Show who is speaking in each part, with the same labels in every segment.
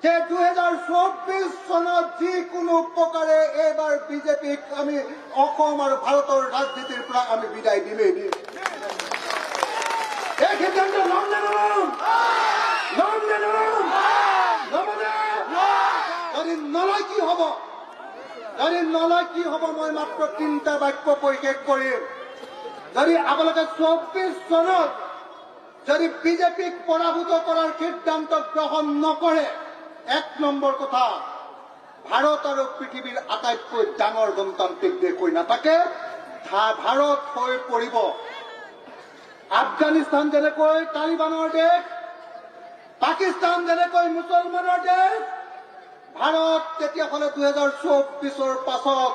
Speaker 1: যে 2024 চনত যিকোনো প্ৰকাৰে এইবাৰ বিজেপিক আমি অসম আৰু ভাৰতৰ ৰাজনীতিৰ পৰা আমি বিদায় দিমেই দিম। এই সিদ্ধান্ত ল'ম নে নল'ম? ল'ম নে নল'ম? ল'বনে? যদি নলয় কি হ'ব? যদি নলয় কি হ'ব? মই মাত্ৰ 3টা বাক্য কৈ শেষ কৰিম। যদি আপোনালোকে 24 চনত যদি বিজেপিক পৰাভূত কৰাৰ সিদ্ধান্ত গ্ৰহণ নকৰে, 1 নম্বৰ কথা, ভাৰত আৰু পৃথিৱীৰ আটাইতকৈ ডাঙৰ গণতান্ত্ৰিক দেশ হৈ নাথাকে, ভাৰত হৈ পৰিব আফগানিস্তান যেনেকৈ তালিবানৰ দেশ, পাকিস্তান যেনেকৈ মুছলমানৰ দেশ, ভাৰত তেতিয়াহ'লে 2024 পাছত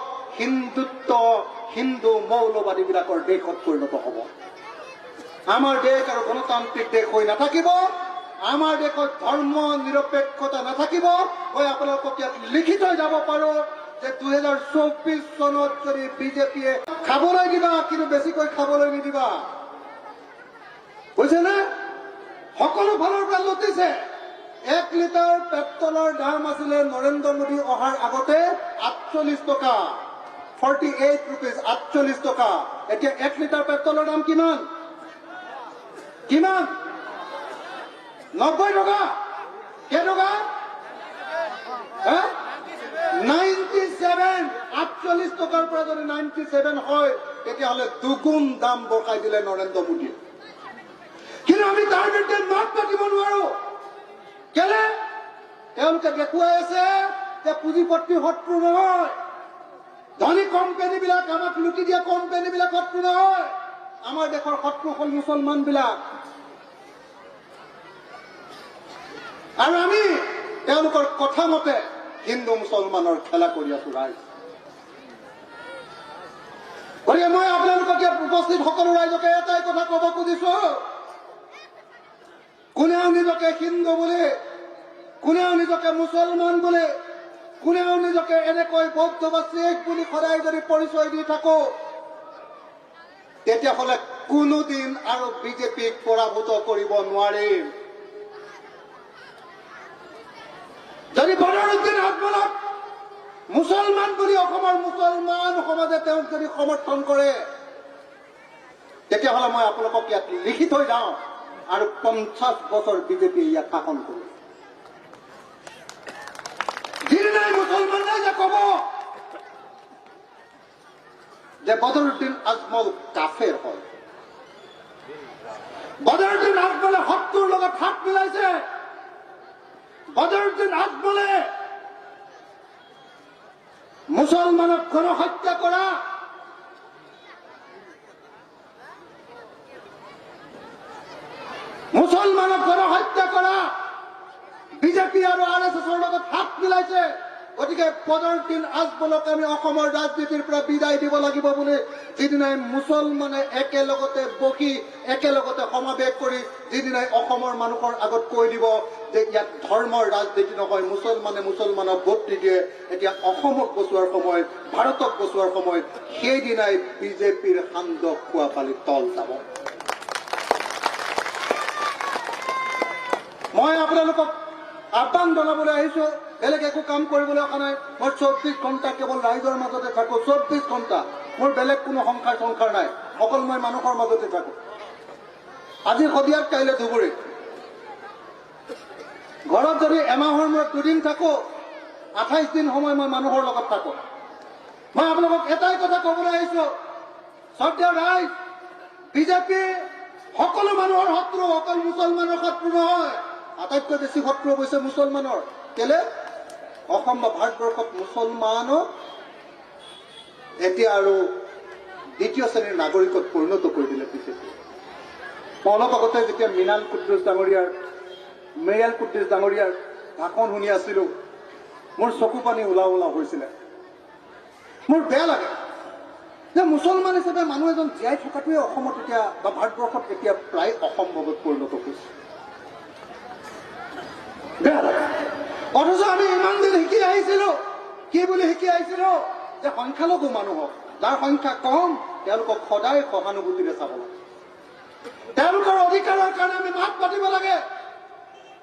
Speaker 1: হিন্দু মৌলবাদীবিলাকৰ দেশত পৰিণত হ'ব। আমাৰ দেশ আৰু গণতান্ত্ৰিক দেশ হৈ নাথাকিব। আমাৰ দেশত ধৰ্ম নিৰপেক্ষতা নাথাকিব। মই আপোনালোকক ইয়াত লিখি থৈ যাব পাৰো যে 2024 চনত যদি বিজেপিয়ে খাবলৈ দিবা, কিন্তু বেছিকৈ খাবলৈ নিদিবা। বুজিছেনে? সকলো ফালৰ পৰা লুটিছে। 1 লিটাৰ পেট্ৰলৰ দাম আছিলে নৰেন্দ্ৰ মোদী অহাৰ আগতে 48 টকা, 48 rupees, 48 টকা। এতিয়া 1 লিটাৰ পেট্ৰলৰ দাম কিমান? কিমান? 90 টকা। কেইটকা? 97। 48 টকাৰ পৰা যদি 97 হয়, তেতিয়াহ'লে দুগুণ দাম বঢ়াই দিলে নৰেন্দ্ৰ মোদীয়ে। কিন্তু আমি তাৰ বিৰুদ্ধে মাত মাতিব নোৱাৰো। কেলে? তেওঁলোকে দেখুৱাই আছে যে পুঁজিপতিৰ শত্ৰু নহয়, ধনী কোম্পানীবিলাক, আমাক লুটি দিয়া কোম্পানীবিলাক শত্ৰু নহয়। আমাৰ দেশৰ শত্ৰু হ'ল মুছলমান বিলাক। আৰু আমি তেওঁলোকৰ কথা মতে হিন্দু মুছলমানৰ খেলা কৰি আছো ৰাইজ। গতিকে মই আপোনালোকক ইয়াত উপস্থিত সকলো ৰাইজকে এটাই কথা ক'ব খুজিছো, কোনেও নিজকে হিন্দু বুলি, কোনেও নিজকে মুছলমান বুলি, কোনেও নিজকে এনেকৈ বৌদ্ধ বা শিখ বুলি সদায় যদি পৰিচয় দি থাকো, তেতিয়াহ'লে কোনোদিন আৰু বিজেপিক পৰাভূত কৰিব নোৱাৰিম। যদি বদৰুদ্দিন আজমলক মুছলমান বুলি অসমৰ মুছলমান সমাজে তেওঁক যদি সমৰ্থন কৰে, তেতিয়াহ'লে মই আপোনালোকক ইয়াত লিখি থৈ যাওঁ আৰু 50 বছৰ বিজেপি ইয়াত শাসন কৰিব। যিদিনাই মুছলমানে যে ক'ব যে বদৰুদ্দিন আজমল কাফেৰ হয়, বদৰুদ্দিন আজমলে শত্ৰুৰ লগত হাত মিলাইছে, বদৰুদ্দিন আজমলে মুছলমানক গণহত্যা কৰা, মুছলমানক গণহত্যা কৰা বিজেপি আৰু RSSৰ লগত হাত মিলাইছে। গতিকে বদৰুদ্দিন আজমলক আমি অসমৰ ৰাজনীতিৰ পৰা বিদায় দিব লাগিব বুলি যিদিনাই মুছলমানে একেলগতে বহি একেলগতে সমাৱেশ কৰি যিদিনাই অসমৰ মানুহৰ আগত কৈ দিব যে ইয়াত ধৰ্মৰ ৰাজনীতি নহয়, মুছলমানে মুছলমানক ভোট নিদিয়ে, এতিয়া অসমক বচোৱাৰ সময়, ভাৰতক বচোৱাৰ সময়, সেইদিনাই বিজেপিৰ সান্দহ খোৱা পালি তল যাব। মই আপোনালোকক আহ্বান জনাবলৈ আহিছো, বেলেগ একো কাম কৰিবলৈ অহা নাই। মই 24 ঘণ্টা কেৱল ৰাইজৰ মাজতে থাকো, 24 ঘণ্টা। মোৰ বেলেগ কোনো সংসাৰ নাই, অকল মই মানুহৰ মাজতে থাকো। আজি শদিয়াত, কাইলৈ ধুবুৰীত। ঘৰত যদি এমাহৰ মূৰত 2 দিন থাকো, 28 দিন সময় মই মানুহৰ লগত থাকো। মই আপোনালোকক এটাই কথা ক'বলৈ আহিছো, শ্ৰদ্ধেয় ৰাইজ, বিজেপি সকলো মানুহৰ শত্ৰু, অকল মুছলমানৰ শত্ৰু নহয়। আটাইতকৈ বেছি শত্ৰু হৈছে মুছলমানৰ। কেলে? অসম বা ভাৰতবৰ্ষত মুছলমানক এতিয়া আৰু দ্বিতীয় শ্ৰেণীৰ নাগৰিকত পৰিণত কৰি দিলে বিজেপি। মই অলপ আগতে যেতিয়া মৃণাল কুদ্দুছ ডাঙৰীয়াৰ ভাষণ শুনি আছিলো, মোৰ চকু পানী ওলাও হৈছিলে। মোৰ বেয়া লাগে যে মুছলমান হিচাপে মানুহ এজন জীয়াই থকাটোৱে অসমত এতিয়া বা ভাৰতবৰ্ষত এতিয়া প্ৰায় অসম্ভৱত পৰিণত হৈছে। বেয়া লাগে। অথচ আমি ইমান দিন শিকি আহিছিলো, কি বুলি শিকি আহিছিলো যে সংখ্যালঘু মানুহক, যাৰ সংখ্যা কম, তেওঁলোকক সদায় সহানুভূতিৰে চাব লাগে, তেওঁলোকৰ অধিকাৰৰ কাৰণে আমি মাত মাতিব লাগে।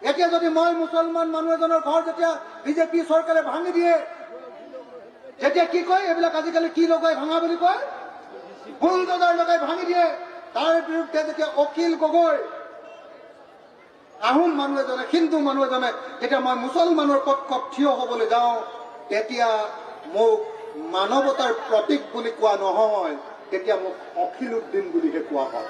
Speaker 1: এতিয়া যদি মই মুছলমান মানুহ এজনৰ ঘৰ যেতিয়া বিজেপি চৰকাৰে ভাঙি দিয়ে, তেতিয়া কি কয়, এইবিলাক আজিকালি কি লগাই ভাঙা বুলি কয়, বুলডোজাৰ লগাই ভাঙি দিয়ে। তাৰ বিৰুদ্ধে যেতিয়া অখিল গগৈ আহোম মানুহ এজনে, হিন্দু মানুহ এজনে যেতিয়া মই মুছলমানৰ পক্ষত থিয় হবলৈ যাওঁ, তেতিয়া মোক মানৱতাৰ প্ৰতীক বুলি কোৱা নহয়, তেতিয়া মোক অখিল উদ্দিন বুলিহে কোৱা হয়।